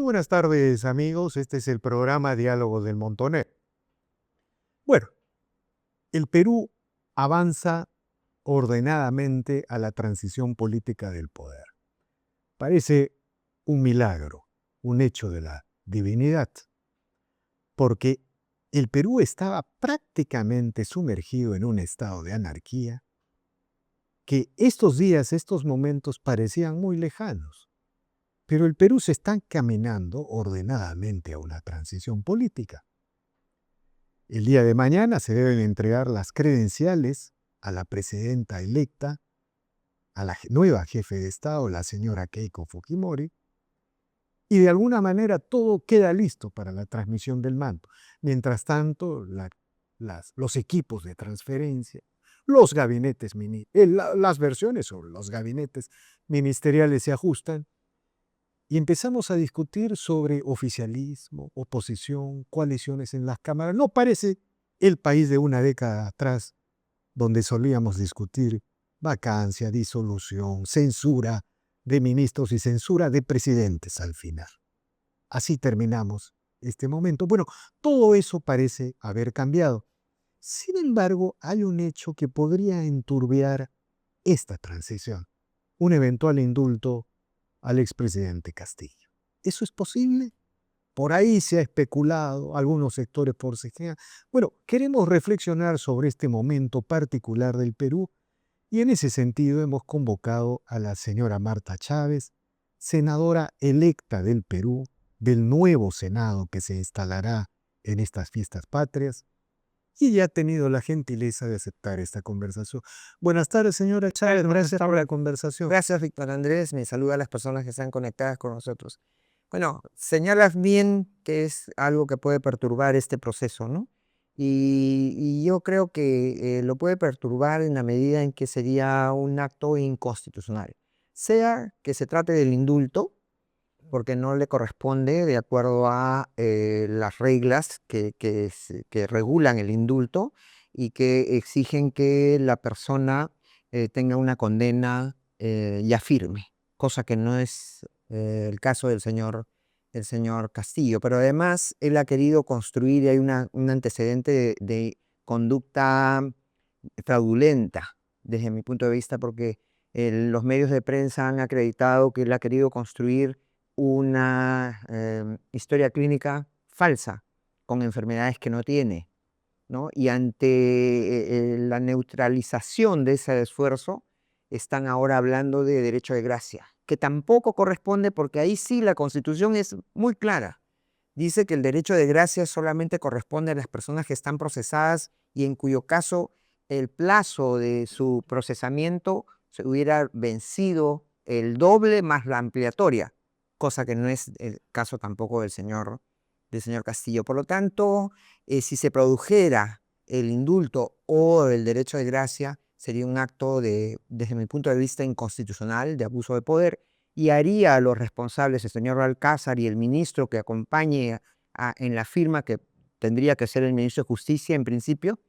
Muy buenas tardes, amigos. Este es el programa Diálogos del Montoner. Bueno, el Perú avanza ordenadamente a la transición política del poder. Parece un milagro, un hecho de la divinidad, porque el Perú estaba prácticamente sumergido en un estado de anarquía que estos días, estos momentos parecían muy lejanos. Pero el Perú se está caminando ordenadamente a una transición política. El día de mañana se deben entregar las credenciales a la presidenta electa, a la nueva jefe de Estado, la señora Keiko Fujimori, y de alguna manera todo queda listo para la transmisión del mando. Mientras tanto, los equipos de transferencia, los gabinetes, las versiones sobre los gabinetes ministeriales se ajustan y empezamos a discutir sobre oficialismo, oposición, coaliciones en las cámaras. No parece el país de una década atrás, donde solíamos discutir vacancia, disolución, censura de ministros y censura de presidentes al final. Así terminamos este momento. Bueno, todo eso parece haber cambiado. Sin embargo, hay un hecho que podría enturbiar esta transición: un eventual indulto al expresidente Castillo. ¿Eso es posible? Por ahí se ha especulado, algunos sectores forcejean. Bueno, queremos reflexionar sobre este momento particular del Perú y en ese sentido hemos convocado a la señora Marta Chávez, senadora electa del Perú, del nuevo Senado que se instalará en estas fiestas patrias, y ella ha tenido la gentileza de aceptar esta conversación. Buenas tardes, señora Chávez, gracias por la conversación. Gracias, Víctor Andrés. Me saluda a las personas que están conectadas con nosotros. Bueno, señalas bien que es algo que puede perturbar este proceso, ¿no? Y yo creo que lo puede perturbar en la medida en que sería un acto inconstitucional. Sea que se trate del indulto, porque no le corresponde de acuerdo a las reglas que regulan el indulto y que exigen que la persona tenga una condena ya firme, cosa que no es el caso del señor Castillo. Pero además él ha querido construir, y hay un antecedente de conducta fraudulenta desde mi punto de vista, porque los medios de prensa han acreditado que él ha querido construir una historia clínica falsa con enfermedades que no tiene, ¿no? Y ante la neutralización de ese esfuerzo, están ahora hablando de derecho de gracia, que tampoco corresponde, porque ahí sí la Constitución es muy clara. Dice que el derecho de gracia solamente corresponde a las personas que están procesadas y en cuyo caso el plazo de su procesamiento se hubiera vencido el doble más la ampliatoria, cosa que no es el caso tampoco del señor Castillo. Por lo tanto, si se produjera el indulto o el derecho de gracia, sería un acto desde mi punto de vista, inconstitucional, de abuso de poder, y haría a los responsables, el señor Alcázar y el ministro que acompañe en la firma, que tendría que ser el ministro de Justicia en principio,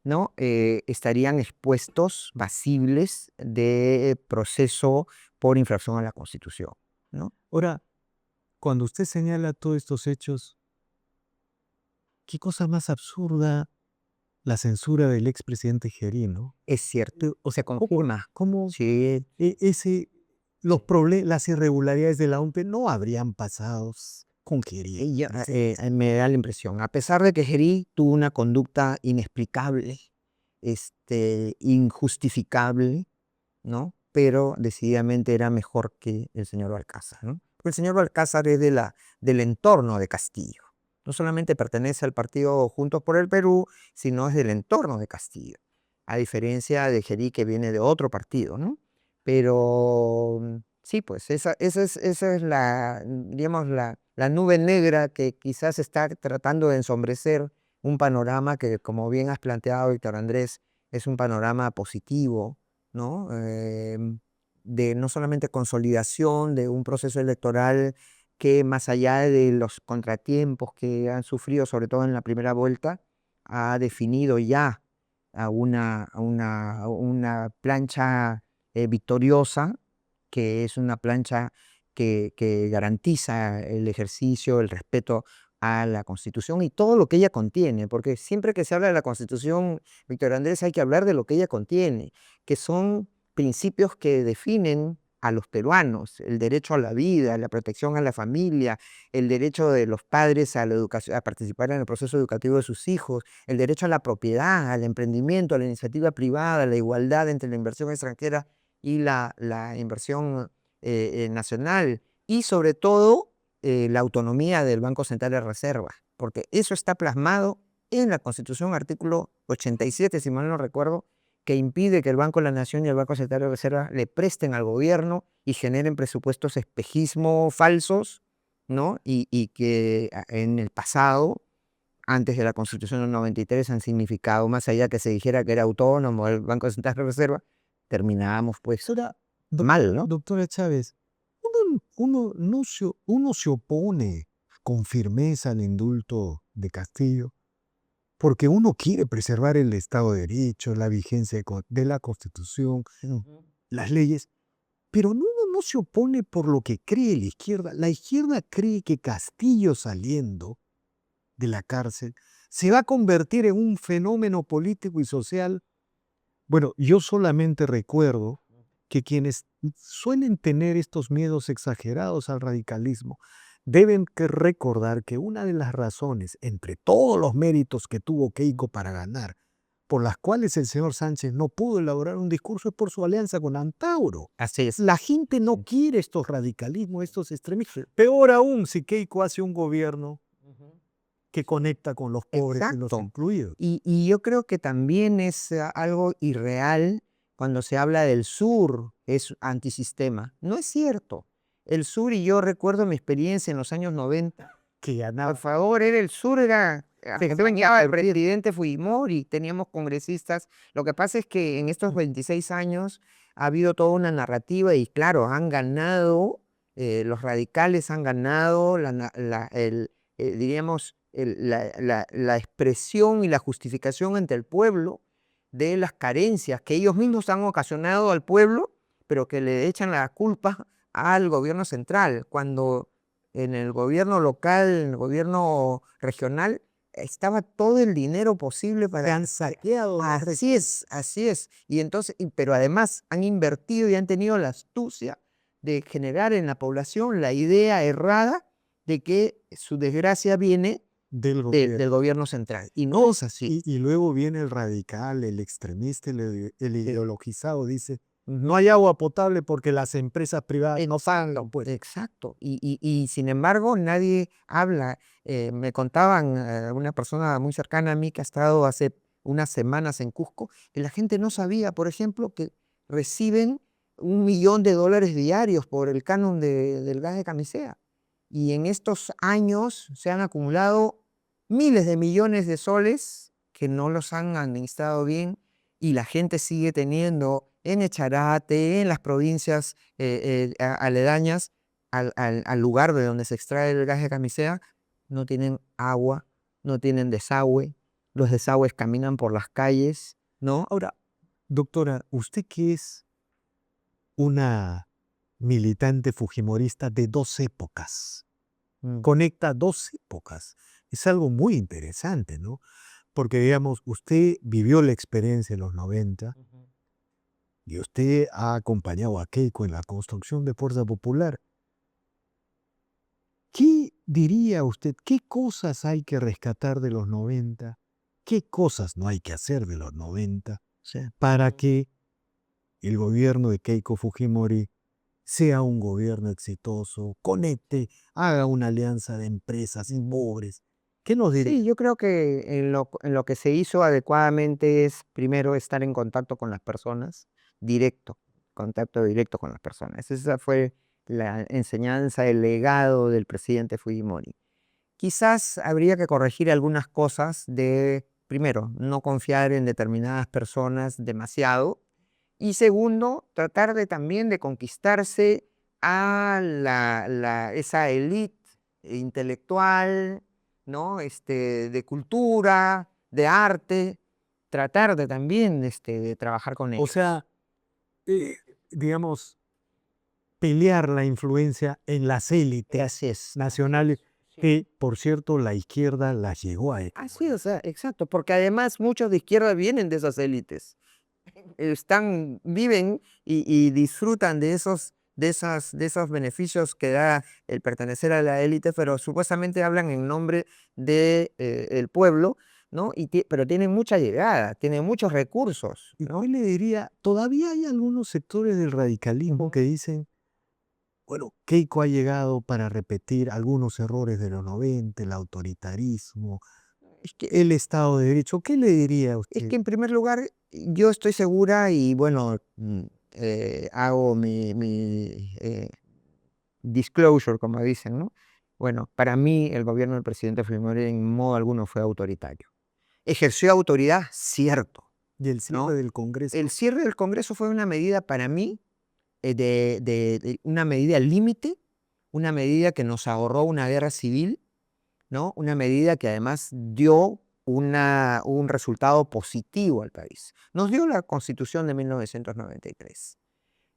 ¿no? Estarían expuestos, pasibles de proceso por infracción a la Constitución, ¿no? Ahora, cuando usted señala todos estos hechos, qué cosa más absurda la censura del expresidente Gerí, ¿no? Es cierto, O sea, se confirma. ¿cómo Sí, las irregularidades de la OMP no habrían pasado con Gerí? me da la impresión, a pesar de que Gerí tuvo una conducta inexplicable, injustificable, ¿no? Pero decididamente era mejor que el señor Balcázar, ¿no? Porque el señor Balcázar es del entorno de Castillo. No solamente pertenece al partido Juntos por el Perú, sino es del entorno de Castillo, a diferencia de Gerí, que viene de otro partido, ¿no? Pero sí, pues esa es digamos, la nube negra que quizás está tratando de ensombrecer un panorama que, como bien has planteado, Víctor Andrés, es un panorama positivo, ¿no? De no solamente consolidación de un proceso electoral que, más allá de los contratiempos que han sufrido, sobre todo en la primera vuelta, ha definido ya a una plancha victoriosa, que es una plancha que garantiza el ejercicio, el respeto a la Constitución y todo lo que ella contiene, porque siempre que se habla de la Constitución, Víctor Andrés, hay que hablar de lo que ella contiene, que son principios que definen a los peruanos: el derecho a la vida, la protección a la familia, el derecho de los padres a la educación, a participar en el proceso educativo de sus hijos, el derecho a la propiedad, al emprendimiento, a la iniciativa privada, la igualdad entre la inversión extranjera y la inversión nacional, y sobre todo la autonomía del Banco Central de Reserva, porque eso está plasmado en la Constitución, artículo 87, si mal no recuerdo, que impide que el Banco de la Nación y el Banco Central de Reserva le presten al gobierno y generen presupuestos espejismo falsos, ¿no? Y que en el pasado, antes de la Constitución del 93, han significado, más allá que se dijera que era autónomo el Banco Central de Reserva, terminábamos pues Ahora, mal, ¿no? doctora Chávez, uno se opone con firmeza al indulto de Castillo porque uno quiere preservar el Estado de Derecho, la vigencia de la Constitución, las leyes, pero uno no se opone por lo que cree la izquierda. La izquierda cree que Castillo, saliendo de la cárcel, se va a convertir en un fenómeno político y social. Bueno, yo solamente recuerdo que quienes suelen tener estos miedos exagerados al radicalismo deben recordar que una de las razones, entre todos los méritos que tuvo Keiko para ganar, por las cuales el señor Sánchez no pudo elaborar un discurso, es por su alianza con Antauro. Así es. La gente no quiere estos radicalismos, estos extremistas. Peor aún si Keiko hace un gobierno que conecta con los pobres y los Exacto. incluidos. Y yo creo que también es algo irreal cuando se habla del sur, es antisistema. No es cierto. El sur, y yo recuerdo mi experiencia en los años 90, Que ganaba. por favor, era el sur, era... Venía el presidente Fujimori, teníamos congresistas. Lo que pasa es que en estos 26 años ha habido toda una narrativa y claro, han ganado, los radicales han ganado, diríamos, la expresión y la justificación ante el pueblo de las carencias que ellos mismos han ocasionado al pueblo, pero que le echan la culpa al gobierno central, cuando en el gobierno local, en el gobierno regional, estaba todo el dinero posible para... Se han saqueado. Así es, así es. Y entonces, pero además han invertido y han tenido la astucia de generar en la población la idea errada de que su desgracia viene Del gobierno. del gobierno central. Y no es así. Y luego viene el radical, el extremista, el ideologizado, dice, no hay agua potable porque las empresas privadas no pagan los impuestos. Exacto. Y sin embargo, nadie habla. Me contaban una persona muy cercana a mí que ha estado hace unas semanas en Cusco, que la gente no sabía, por ejemplo, que reciben $1.000.000 diarios por el canon del gas de camisea. Y en estos años se han acumulado miles de millones de soles que no los han administrado bien, y la gente sigue teniendo en Echarate, en las provincias aledañas al lugar de donde se extrae el gas de camisea, no tienen agua, no tienen desagüe, los desagües caminan por las calles, ¿no? Ahora, doctora, usted que es una militante fujimorista de dos épocas, conecta dos épocas. Es algo muy interesante, ¿no? Porque, digamos, usted vivió la experiencia en los 90 y usted ha acompañado a Keiko en la construcción de Fuerza Popular. ¿Qué diría usted? ¿Qué cosas hay que rescatar de los 90? ¿Qué cosas no hay que hacer de los 90 para que el gobierno de Keiko Fujimori sea un gobierno exitoso, conecte, haga una alianza de empresas y pobres? ¿Qué nos diría? Sí, yo creo que en lo que se hizo adecuadamente es primero estar en contacto con las personas, contacto directo con las personas. Esa fue la enseñanza, el legado del presidente Fujimori. Quizás habría que corregir algunas cosas de, primero, no confiar en determinadas personas demasiado, y segundo, tratar también de conquistarse a esa élite intelectual, ¿no? De cultura, de arte, tratar de trabajar con O ellos. sea, digamos, pelear la influencia en las élites Así es. nacionales, Sí. que, por cierto, la izquierda las llegó a Así, o sea, exacto, porque además muchos de izquierda vienen de esas élites. Viven y disfrutan de esos beneficios que da el pertenecer a la élite, pero supuestamente hablan en nombre de, el pueblo, ¿no? Pero tienen mucha llegada, tienen muchos recursos, ¿Y ¿no? qué le diría? Todavía hay algunos sectores del radicalismo Ujú. que dicen, bueno, Keiko ha llegado para repetir algunos errores de los 90, el autoritarismo, Es que, el Estado de Derecho. ¿Qué le diría a es usted? que en primer lugar, yo estoy segura y bueno, hago mi disclosure, como dicen, ¿no? Bueno, para mí el gobierno del presidente Fujimori en modo alguno fue autoritario. Ejerció autoridad, cierto, Y el cierre ¿no? del Congreso. El cierre del Congreso fue una medida para mí, de una medida límite, una medida que nos ahorró una guerra civil, ¿no? Una medida que además dio un resultado positivo al país. Nos dio la Constitución de 1993,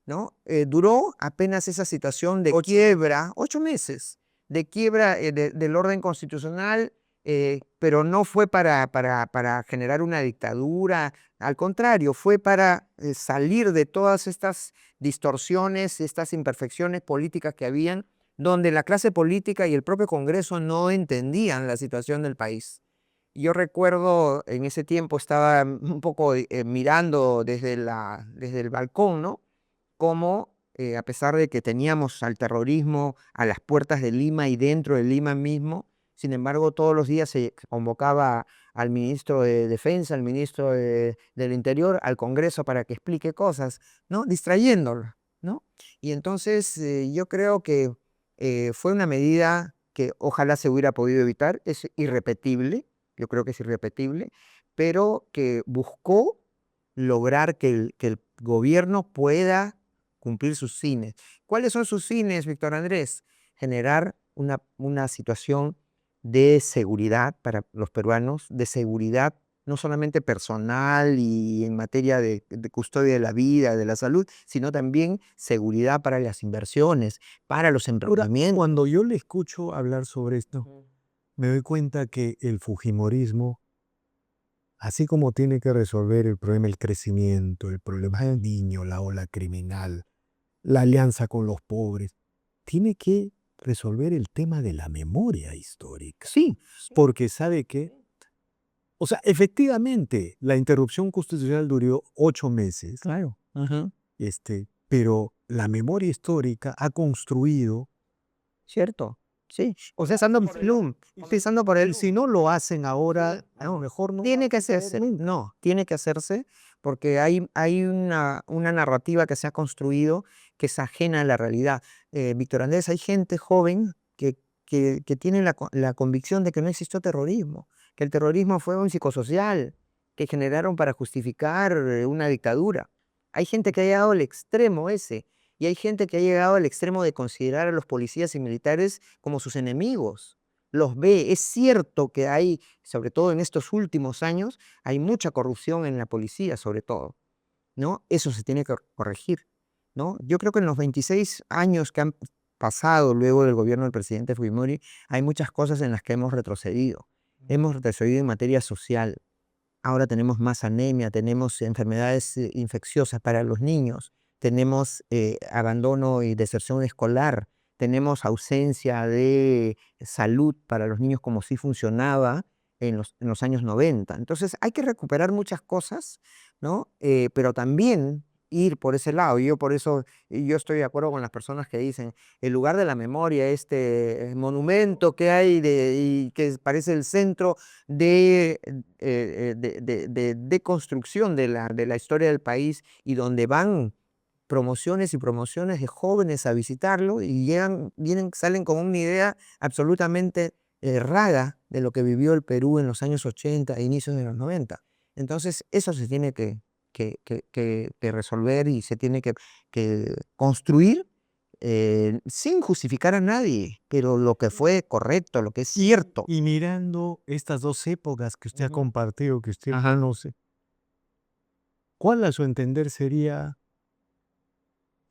¿no? Duró apenas esa situación de quiebra, 8 meses, de quiebra, del orden constitucional, pero no fue para generar una dictadura, al contrario, fue para salir de todas estas distorsiones, estas imperfecciones políticas que habían, donde la clase política y el propio Congreso no entendían la situación del país. Yo recuerdo en ese tiempo estaba un poco mirando desde el balcón, ¿no? Cómo, a pesar de que teníamos al terrorismo a las puertas de Lima y dentro de Lima mismo, sin embargo, todos los días se convocaba al ministro de Defensa, al ministro del Interior, al Congreso para que explique cosas, ¿no? Distrayéndolo, ¿no? Y entonces yo creo que fue una medida que ojalá se hubiera podido evitar, es irrepetible, yo creo que es irrepetible, pero que buscó lograr que el gobierno pueda cumplir sus fines. ¿Cuáles son sus fines, Víctor Andrés? Generar una situación de seguridad para los peruanos, de seguridad no solamente personal y en materia de custodia de la vida, de la salud, sino también seguridad para las inversiones, para los Ahora, emprendimientos. cuando yo le escucho hablar sobre esto, me doy cuenta que el fujimorismo, así como tiene que resolver el problema del crecimiento, el problema del niño, la ola criminal, la alianza con los pobres, tiene que resolver el tema de la memoria histórica. Sí, Porque sabe que, o sea, efectivamente, la interrupción constitucional duró 8 meses, claro. Ajá. pero la memoria histórica ha construido, ¿Cierto? Sí. O sea, estando por empezando por y el si no lo hacen ahora, a lo mejor no va tiene a que suceder hacerse. nunca. No, tiene que hacerse porque hay una narrativa que se ha construido que es ajena a la realidad. Víctor Andrés, hay gente joven que tiene la convicción de que no existió terrorismo, que el terrorismo fue un psicosocial que generaron para justificar una dictadura. Hay gente que ha llegado al extremo ese, y hay gente que ha llegado al extremo de considerar a los policías y militares como sus enemigos. Los ve. Es cierto que hay, sobre todo en estos últimos años, hay mucha corrupción en la policía, sobre todo, ¿no? Eso se tiene que corregir, ¿no? Yo creo que en los 26 años que han pasado luego del gobierno del presidente Fujimori, hay muchas cosas en las que hemos retrocedido. Hemos retrocedido en materia social. Ahora tenemos más anemia, tenemos enfermedades infecciosas para los niños, tenemos abandono y deserción escolar, tenemos ausencia de salud para los niños como sí funcionaba en los años 90. Entonces hay que recuperar muchas cosas, ¿no? Pero también ir por ese lado. Y yo por eso yo estoy de acuerdo con las personas que dicen, el lugar de la memoria, este monumento que hay y que parece el centro de construcción de la historia del país y donde van promociones y promociones de jóvenes a visitarlo y salen con una idea absolutamente errada de lo que vivió el Perú en los años 80 e inicios de los 90. Entonces, eso se tiene que resolver y se tiene que construir sin justificar a nadie, pero lo que fue correcto, lo que es cierto. Y mirando estas dos épocas que usted ha Ujú. compartido, que usted Ajá. conoce, ¿cuál a su entender sería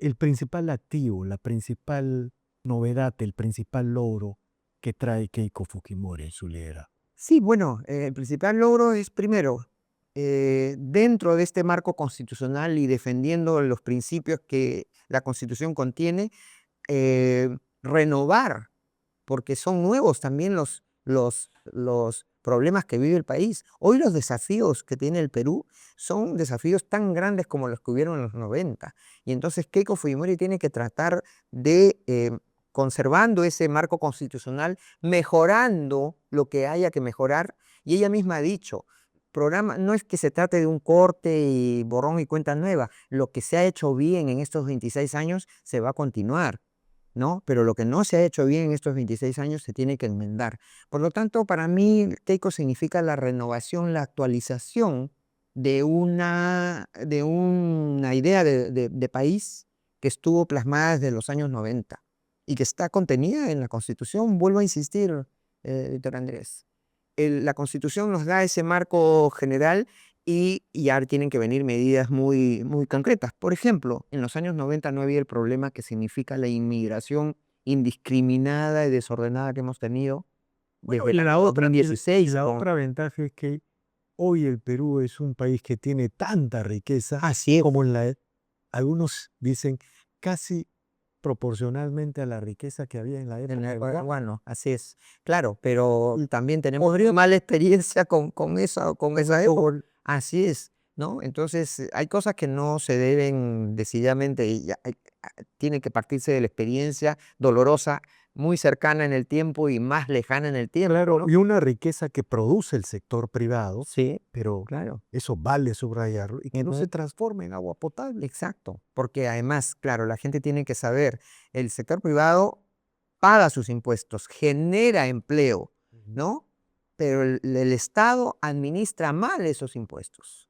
el principal activo, la principal novedad, el principal logro que trae Keiko Fujimori en su liderazgo? Sí, bueno, el principal logro es primero, dentro de este marco constitucional y defendiendo los principios que la Constitución contiene, renovar, porque son nuevos también los problemas que vive el país. Hoy los desafíos que tiene el Perú son desafíos tan grandes como los que hubieron en los 90. Y entonces Keiko Fujimori tiene que tratar de, conservando ese marco constitucional, mejorando lo que haya que mejorar. Y ella misma ha dicho, programa, no es que se trate de un corte y borrón y cuenta nueva. Lo que se ha hecho bien en estos 26 años se va a continuar, ¿no? Pero lo que no se ha hecho bien en estos 26 años se tiene que enmendar. Por lo tanto, para mí, Keiko significa la renovación, la actualización de una idea de país que estuvo plasmada desde los años 90 y que está contenida en la Constitución. Vuelvo a insistir, Víctor Andrés. La Constitución nos da ese marco general y ahora tienen que venir medidas muy, muy concretas. Por ejemplo, en los años 90 no había el problema que significa la inmigración indiscriminada y desordenada que hemos tenido Bueno, desde el año 2016. la otra ventaja es que hoy el Perú es un país que tiene tanta riqueza Así es. como algunos dicen casi proporcionalmente a la riqueza que había en la época de Vargas. Bueno, así es. Claro, pero también tenemos mala experiencia con esa época. Así es, ¿no? Entonces, hay cosas que no se deben decididamente, tiene que partirse de la experiencia dolorosa, muy cercana en el tiempo y más lejana en el tiempo, Claro, ¿no? y una riqueza que produce el sector privado, Sí, pero claro. eso vale subrayarlo, y que no Ujú. se transforme en agua potable. Exacto, porque además, claro, la gente tiene que saber, el sector privado paga sus impuestos, genera empleo, Ujú. ¿no? Pero el Estado administra mal esos impuestos.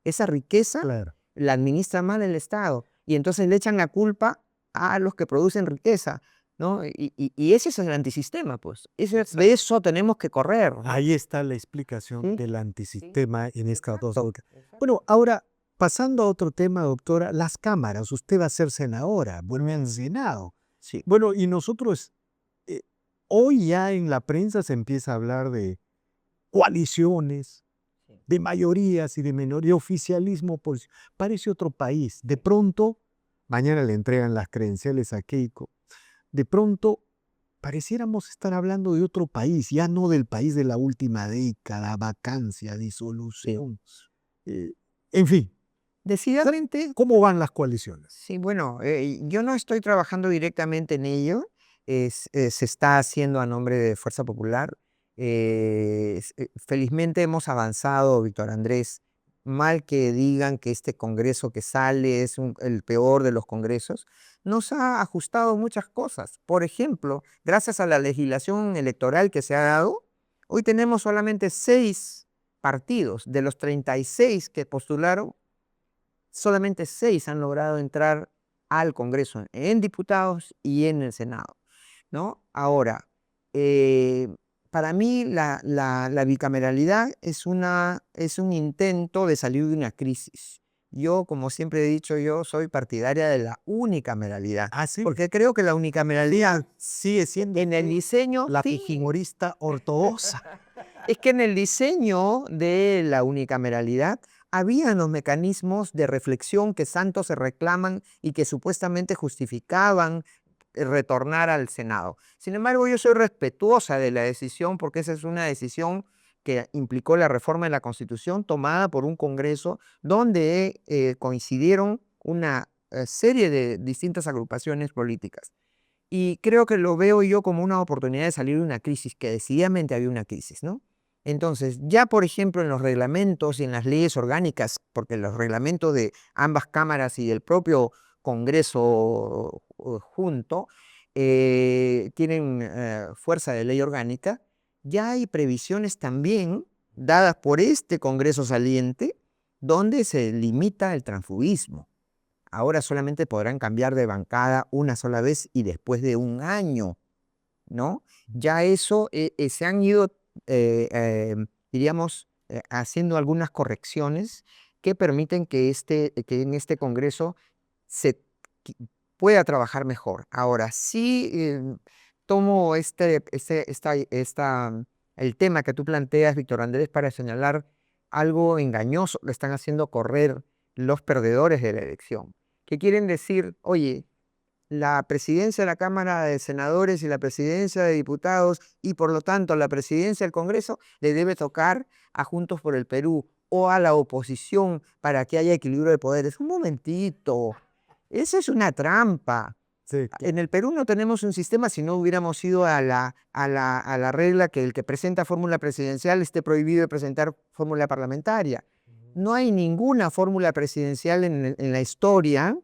Esa riqueza Claro. la administra mal el Estado y entonces le echan la culpa a los que producen riqueza, ¿no? Y ese es el antisistema, pues. De eso tenemos que correr, ¿no? Ahí está la explicación Sí, del sí, antisistema en estas dos exacto, lógicas. exacto. Bueno, ahora, pasando a otro tema, doctora, las cámaras. Usted va a ser senadora, vuelve al Senado. Sí. Bueno, y nosotros, eh, hoy ya en la prensa se empieza a hablar de coaliciones, Sí. de mayorías y de minorías, de oficialismo. Parece otro país. De pronto, mañana le entregan las credenciales a Keiko. De pronto, pareciéramos estar hablando de otro país, ya no del país de la última década, vacancia, disolución. En fin, Decididamente, ¿cómo van las coaliciones? sí, bueno, yo no estoy trabajando directamente en ello, se está haciendo a nombre de Fuerza Popular. Felizmente hemos avanzado, Víctor Andrés. Mal que digan que este Congreso que sale es el peor de los congresos, nos ha ajustado muchas cosas. Por ejemplo, gracias a la legislación electoral que se ha dado, hoy tenemos solamente 6 partidos. De los 36 que postularon, solamente 6 han logrado entrar al Congreso, en diputados y en el Senado, ¿no? Ahora, eh, para mí la bicameralidad es un intento de salir de una crisis. Yo, como siempre he dicho, yo soy partidaria de la unicameralidad, Ah, sí. porque creo que la unicameralidad Sigue siendo en el diseño, la sí, fujimorista ortodoxa. es que en el diseño de la unicameralidad habían los mecanismos de reflexión que tanto se reclaman y que supuestamente justificaban retornar al Senado. Sin embargo, yo soy respetuosa de la decisión porque esa es una decisión que implicó la reforma de la Constitución tomada por un Congreso donde coincidieron una serie de distintas agrupaciones políticas. Y creo que lo veo yo como una oportunidad de salir de una crisis, que decididamente había una crisis, ¿no? Entonces, ya por ejemplo en los reglamentos y en las leyes orgánicas, porque los reglamentos de ambas cámaras y del propio Congreso junto tienen fuerza de ley orgánica, ya hay previsiones también dadas por este Congreso saliente donde se limita el transfugismo. Ahora solamente podrán cambiar de bancada una sola vez y después de un año, ¿no? Ya eso se han ido, diríamos, haciendo algunas correcciones que permiten que en este Congreso se pueda trabajar mejor. Ahora, sí tomo el tema que tú planteas, Víctor Andrés, para señalar algo engañoso que están haciendo correr los perdedores de la elección, que quieren decir, oye, la presidencia de la Cámara de Senadores y la presidencia de Diputados y por lo tanto la presidencia del Congreso le debe tocar a Juntos por el Perú o a la oposición para que haya equilibrio de poderes. Un momentito, esa es una trampa. Sí, En el Perú no tenemos un sistema si no hubiéramos ido a la regla que el que presenta fórmula presidencial esté prohibido de presentar fórmula parlamentaria. No hay ninguna fórmula presidencial en la historia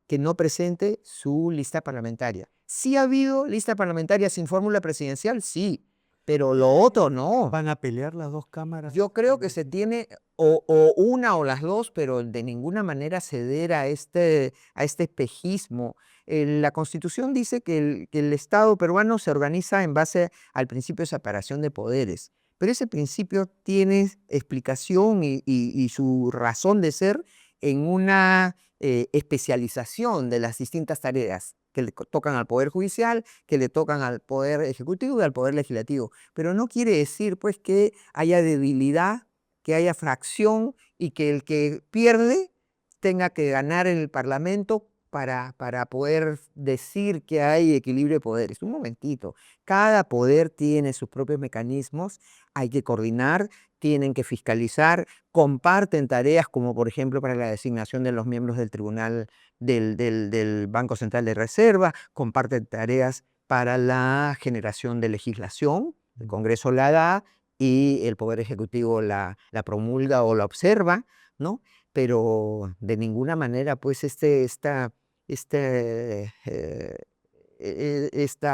que no presente su lista parlamentaria. ¿Sí ha habido lista parlamentaria sin fórmula presidencial? Sí, pero lo otro no. ¿van a pelear las dos cámaras? Yo creo que se tiene o una o las dos, pero de ninguna manera ceder a este espejismo. La Constitución dice que el Estado peruano se organiza en base al principio de separación de poderes, pero ese principio tiene explicación y su razón de ser en una especialización de las distintas tareas que le tocan al Poder Judicial, que le tocan al Poder Ejecutivo y al Poder Legislativo. Pero no quiere decir pues que haya debilidad, que haya fracción y que el que pierde tenga que ganar en el Parlamento para poder decir que hay equilibrio de poderes. Un momentito, cada poder tiene sus propios mecanismos, hay que coordinar, tienen que fiscalizar, comparten tareas como por ejemplo para la designación de los miembros del Tribunal del Banco Central de Reserva, comparten tareas para la generación de legislación, el Congreso la da y el Poder Ejecutivo la promulga o la observa, ¿no? Pero de ninguna manera, pues, esta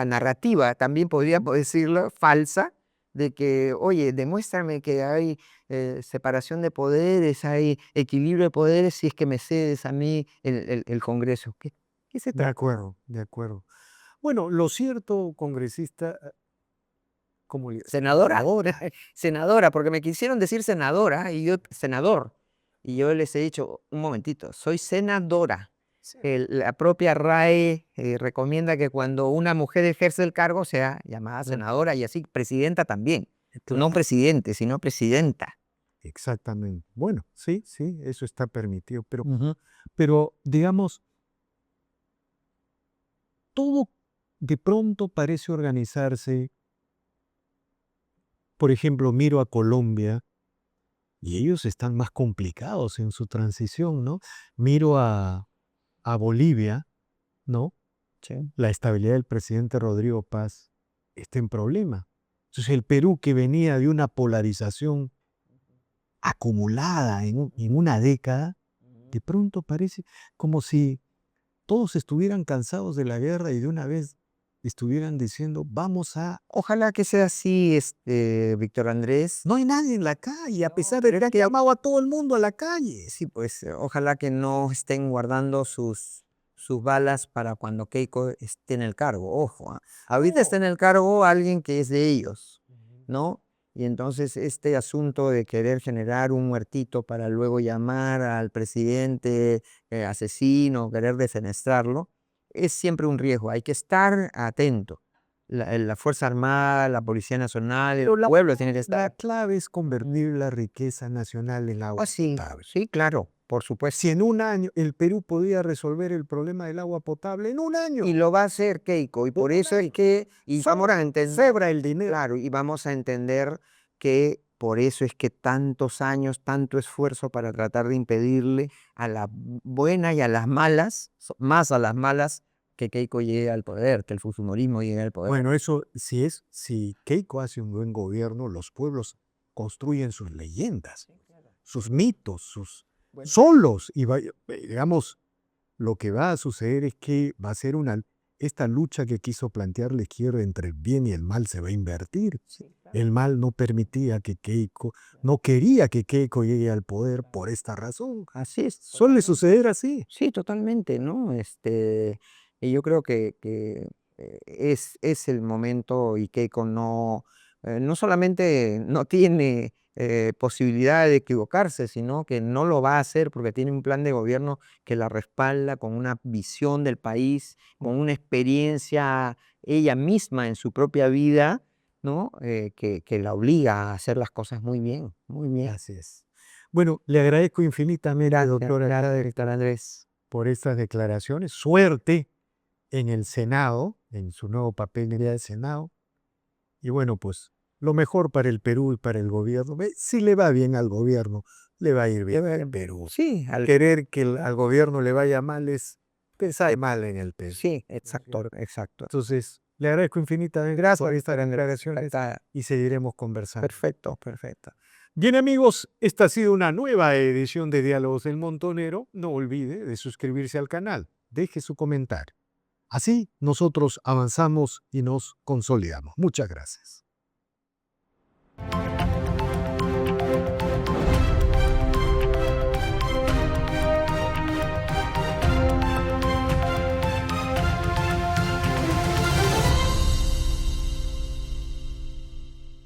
narrativa, también podríamos decirlo, falsa, de que, oye, demuéstrame que hay separación de poderes, hay equilibrio de poderes si es que me cedes a mí el Congreso. ¿Qué se De trata? acuerdo, de acuerdo. Bueno, lo cierto, congresista, como Senadora, senadora, senadora, porque me quisieron decir senadora y yo senador. Y yo les he dicho, un momentito, soy senadora. La propia RAE recomienda que cuando una mujer ejerce el cargo sea llamada senadora y así presidenta también. No claro, presidente, sino presidenta. exactamente. Bueno, sí, sí, eso está permitido, Ujú. pero digamos, todo de pronto parece organizarse. Por ejemplo, miro a Colombia y ellos están más complicados en su transición, ¿no? Miro a Bolivia, ¿no? Sí. La estabilidad del presidente Rodrigo Paz está en problema. Entonces el Perú, que venía de una polarización acumulada en una década, de pronto parece como si todos estuvieran cansados de la guerra y de una vez estuvieran diciendo, vamos a... Ojalá que sea así, Víctor Andrés. No hay nadie en la calle, a pesar de Pero que es han que llamado a todo el mundo a la calle. sí, pues ojalá que no estén guardando sus balas para cuando Keiko esté en el cargo. Ojo, ahorita está No. en el cargo alguien que es de ellos, ¿no? Y entonces este asunto de querer generar un muertito para luego llamar al presidente asesino, querer defenestrarlo, es siempre un riesgo. Hay que estar atento. La Fuerza Armada, la Policía Nacional, el Pero pueblo tiene que la estar. clave es convertir la riqueza nacional en agua Ah, sí, potable. sí, claro, por supuesto. Si en un año el Perú podía resolver el problema del agua potable, en un Y año, lo va a hacer Keiko, y en por un eso es año, que, y vamos a entender, cebra el dinero. claro, y vamos a entender que por eso es que tantos años, tanto esfuerzo para tratar de impedirle a la buena y a las malas, más a las malas, que Keiko llegue al poder, que el fujimorismo llegue al poder. Bueno, eso si Keiko hace un buen gobierno, los pueblos construyen sus leyendas, sus mitos, sus Bueno, solos. Y digamos, lo que va a suceder es que va a ser esta lucha que quiso plantear la izquierda entre el bien y el mal se va a invertir. sí, claro, El mal no permitía que Keiko, no quería que Keiko llegue al poder por esta razón. así es, Suele totalmente. suceder así. Sí, totalmente, ¿no? Y yo creo que es el momento y Keiko no solamente no tiene posibilidad de equivocarse, sino que no lo va a hacer porque tiene un plan de gobierno que la respalda con una visión del país, con una experiencia ella misma en su propia vida, ¿no? Que la obliga a hacer las cosas muy bien, muy bien. Así es. Bueno, le agradezco infinitamente, Gracias, doctora gracias, Chade, Víctor Andrés. por estas declaraciones. Suerte en el Senado, en su nuevo papel del Senado. Y bueno, pues lo mejor para el Perú y para el gobierno. Si le va bien al gobierno, le va a ir bien al Perú. Sí, Querer que al gobierno le vaya mal es pensar mal en el Perú. sí, exacto, exacto. Entonces, le agradezco infinitamente Gracias, por estas Víctor Andrés. declaraciones Está y seguiremos conversando. perfecto, perfecto. Bien amigos, esta ha sido una nueva edición de Diálogos del Montonero. No olvide de suscribirse al canal. Deje su comentario. Así nosotros avanzamos y nos consolidamos. Muchas gracias.